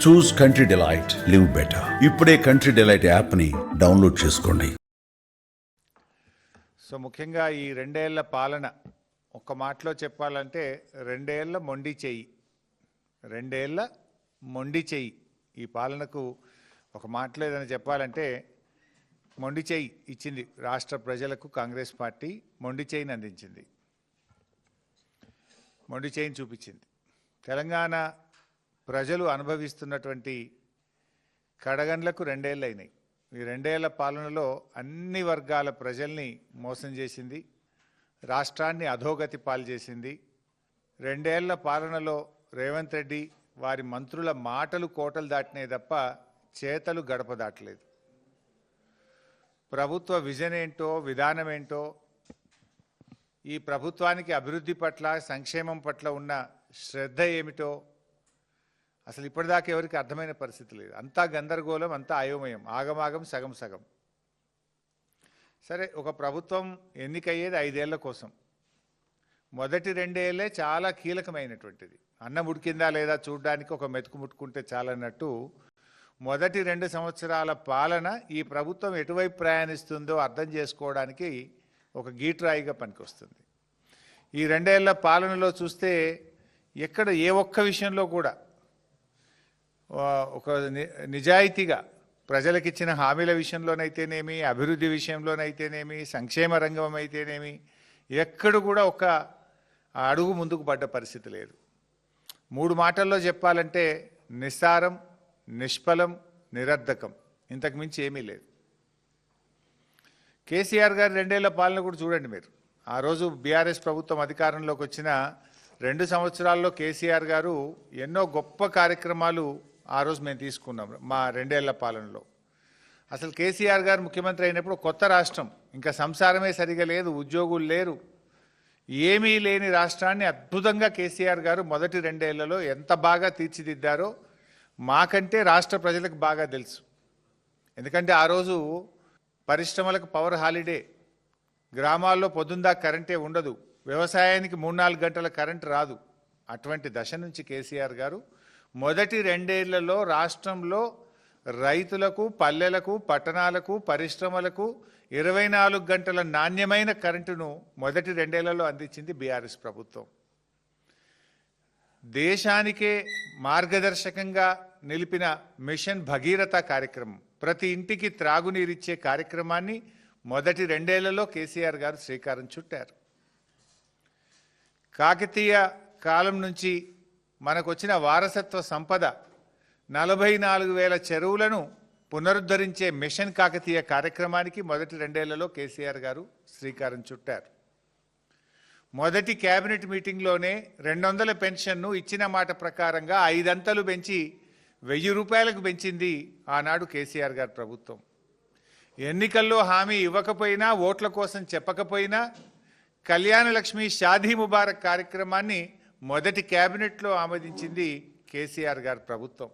చూస్ country delight, live better. ఇప్పుడే country delight యాప్ని download చేసుకోండి. సో ముఖ్యంగా ఈ 2 ఏళ్ల పాలన ఒక్క మాటలో చెప్పాలంటే 2 ఏళ్ల మొండి చెయ్యి. 2 ఏళ్ల మొండి చెయ్యి. ఈ పాలనకు ఒక మాటలో ఏదైనా చెప్పాలంటే మొండి చెయ్యి ఇచ్చింది రాష్ట్ర ప్రజలకు. కాంగ్రెస్ పార్టీ మొండి చెయ్యిని అందించింది, మొండి చెయ్యిని చూపించింది. తెలంగాణ ప్రజలు అనుభవిస్తున్నటువంటి కడగండ్లకు 2 ఏళ్ళు అయినాయి. ఈ 2 ఏళ్ల పాలనలో అన్ని వర్గాల ప్రజల్ని మోసం చేసింది, రాష్ట్రాన్ని అధోగతి పాలు చేసింది. 2 ఏళ్ల పాలనలో రేవంత్ రెడ్డి వారి మంత్రుల మాటలు కోటలు దాటినాయి తప్ప చేతలు గడప దాటలేదు. ప్రభుత్వ విజన్ ఏంటో, విధానం ఏంటో, ఈ ప్రభుత్వానికి అభివృద్ధి పట్ల, సంక్షేమం పట్ల ఉన్న శ్రద్ధ ఏమిటో అసలు ఇప్పటిదాకా ఎవరికి అర్థమైన పరిస్థితి లేదు. అంతా గందరగోళం, అంతా అయోమయం, ఆగమాగం, సగం సగం. సరే, ఒక ప్రభుత్వం ఎన్నికయ్యేది 5 ఏళ్ల కోసం. మొదటి 2 ఏళ్లే చాలా కీలకమైనటువంటిది. అన్నం ఉడికిందా లేదా చూడడానికి ఒక మెతుకు ముట్టుకుంటే చాలన్నట్టు మొదటి 2 సంవత్సరాల పాలన ఈ ప్రభుత్వం ఎటువైపు ప్రయాణిస్తుందో అర్థం చేసుకోవడానికి ఒక గీట్రాయిగా పనికొస్తుంది. ఈ 2 ఏళ్ల పాలనలో చూస్తే ఎక్కడ ఏ ఒక్క విషయంలో కూడా ఒక నిజాయితీగా ప్రజలకు ఇచ్చిన హామీల విషయంలోనైతేనేమి, అభివృద్ధి విషయంలోనైతేనేమి, సంక్షేమ రంగం అయితేనేమి ఎక్కడ కూడా ఒక అడుగు ముందుకు పడ్డ పరిస్థితి లేదు. 3 మాటల్లో చెప్పాలంటే నిస్సారం, నిష్ఫలం, నిరర్ధకం, ఇంతకు మించి ఏమీ లేదు. కేసీఆర్ గారి 2 ఏళ్ల పాలన కూడా చూడండి మీరు. ఆ రోజు బీఆర్ఎస్ ప్రభుత్వం అధికారంలోకి వచ్చిన 2 సంవత్సరాల్లో కేసీఆర్ గారు ఎన్నో గొప్ప కార్యక్రమాలు ఆ రోజు మేము తీసుకున్నాం మా 2 ఏళ్ల పాలనలో. అసలు కేసీఆర్ గారు ముఖ్యమంత్రి అయినప్పుడు కొత్త రాష్ట్రం, ఇంకా సంసారమే సరిగా లేదు, ఉద్యోగులు లేరు, ఏమీ లేని రాష్ట్రాన్ని అద్భుతంగా కేసీఆర్ గారు మొదటి 2 ఏళ్లలో ఎంత బాగా తీర్చిదిద్దారో మాకంటే రాష్ట్ర ప్రజలకు బాగా తెలుసు. ఎందుకంటే ఆ రోజు పరిశ్రమలకు పవర్ హాలిడే, గ్రామాల్లో పొద్దుందా కరెంటే ఉండదు, వ్యవసాయానికి 3-4 గంటల కరెంటు రాదు. అటువంటి దశ నుంచి కేసీఆర్ గారు మొదటి 2 ఏళ్లలో రాష్ట్రంలో రైతులకు, పల్లెలకు, పట్టణాలకు, పరిశ్రమలకు 24 గంటల నాణ్యమైన కరెంటును మొదటి 2 ఏళ్లలో అందించింది బీఆర్ఎస్ ప్రభుత్వం. దేశానికే మార్గదర్శకంగా నిలిపిన మిషన్ భగీరథ కార్యక్రమం, ప్రతి ఇంటికి త్రాగునీరిచ్చే కార్యక్రమాన్ని మొదటి 2 ఏళ్లలో కేసీఆర్ గారు శ్రీకారం చుట్టారు. కాకతీయ కాలం నుంచి మనకు వచ్చిన వారసత్వ సంపద 44,000 చెరువులను పునరుద్ధరించే మిషన్ కాకతీయ కార్యక్రమానికి మొదటి 2 ఏళ్లలో కేసీఆర్ గారు శ్రీకారం చుట్టారు. మొదటి కేబినెట్ మీటింగ్లోనే 200 పెన్షన్ను ఇచ్చిన మాట ప్రకారంగా 5 అంతలు పెంచి 1,000 రూపాయలకు పెంచింది ఆనాడు కేసీఆర్ గారి ప్రభుత్వం. ఎన్నికల్లో హామీ ఇవ్వకపోయినా, ఓట్ల కోసం చెప్పకపోయినా కళ్యాణ లక్ష్మి, షాదీ ముబారక్ కార్యక్రమాన్ని మొదటి కేబినెట్లో ఆమోదించింది కేసీఆర్ గారి ప్రభుత్వం.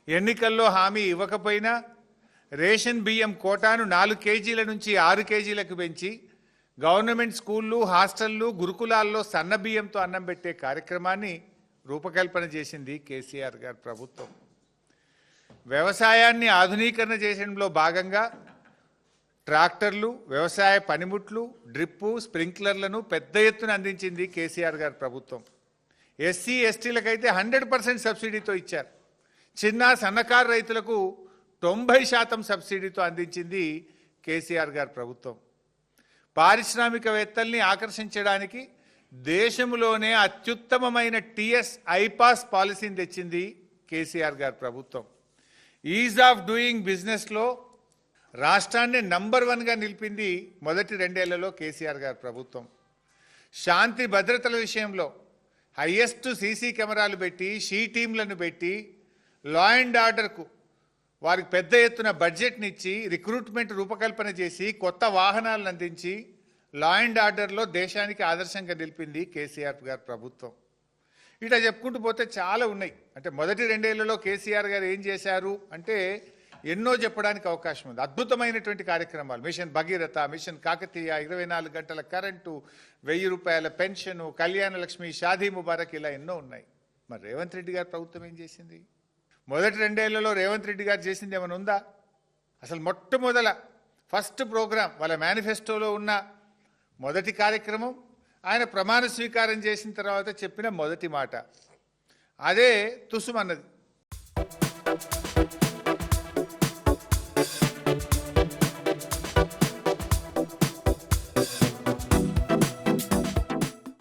ఎన్నికల్లో హామీ ఇవ్వకపోయినా రేషన్ బియ్యం కోటాను 4 కేజీల నుంచి 6 కేజీలకు పెంచి గవర్నమెంట్ స్కూళ్ళు, హాస్టళ్ళు, గురుకులాల్లో సన్న బియ్యంతో అన్నం పెట్టే కార్యక్రమాన్ని రూపకల్పన చేసింది కేసీఆర్ గారి ప్రభుత్వం. వ్యవసాయాన్ని ఆధునీకరణ చేయడంలో భాగంగా ట్రాక్టర్లు, వ్యవసాయ పనిముట్లు, డ్రిప్పు, స్ప్రింక్లర్లను పెద్ద ఎత్తున అందించింది కేసీఆర్ గారి ప్రభుత్వం. ఎస్సీ ఎస్టీలకైతే 100% సబ్సిడీతో ఇచ్చారు. చిన్న సన్నకారు రైతులకు 90% సబ్సిడీతో అందించింది కేసీఆర్ గారి ప్రభుత్వం. పారిశ్రామికవేత్తల్ని ఆకర్షించడానికి దేశంలోనే అత్యుత్తమమైన టీఎస్ ఐపాస్ పాలసీని తెచ్చింది కేసీఆర్ గారి ప్రభుత్వం. ఈజ్ ఆఫ్ డూయింగ్ బిజినెస్లో రాష్ట్రాన్ని నంబర్ 1గా నిలిపింది మొదటి 2 ఏళ్లలో కేసీఆర్ గారి ప్రభుత్వం. శాంతి భద్రతల విషయంలో హైయెస్ట్ సీసీ కెమెరాలు పెట్టి, షీ టీంలను పెట్టి, లా అండ్ ఆర్డర్కు వారికి పెద్ద ఎత్తున బడ్జెట్ని ఇచ్చి, రిక్రూట్మెంట్ రూపకల్పన చేసి, కొత్త వాహనాలను అందించి లా అండ్ ఆర్డర్లో దేశానికి ఆదర్శంగా నిలిపింది కేసీఆర్ గారి ప్రభుత్వం. ఇట్లా చెప్పుకుంటూ పోతే చాలా ఉన్నాయి. అంటే మొదటి 2 ఏళ్లలో కేసీఆర్ గారు ఏం చేశారు అంటే ఎన్నో చెప్పడానికి అవకాశం ఉంది. అద్భుతమైనటువంటి కార్యక్రమాలు, మిషన్ భగీరథ, మిషన్ కాకతీయ, 24 గంటల కరెంటు, 1000 రూపాయల పెన్షను, కళ్యాణ లక్ష్మి, షాదీ ముబారక్, ఇలా ఎన్నో ఉన్నాయి. మరి రేవంత్ రెడ్డి గారి ప్రభుత్వం ఏం చేసింది? మొదటి 2 ఏళ్లలో రేవంత్ రెడ్డి గారు చేసింది ఏమైనా ఉందా? అసలు మొట్టమొదల ఫస్ట్ ప్రోగ్రాం వాళ్ళ మేనిఫెస్టోలో ఉన్న మొదటి కార్యక్రమం, ఆయన ప్రమాణ స్వీకారం చేసిన తర్వాత చెప్పిన మొదటి మాట అదే తుసుమన్నది.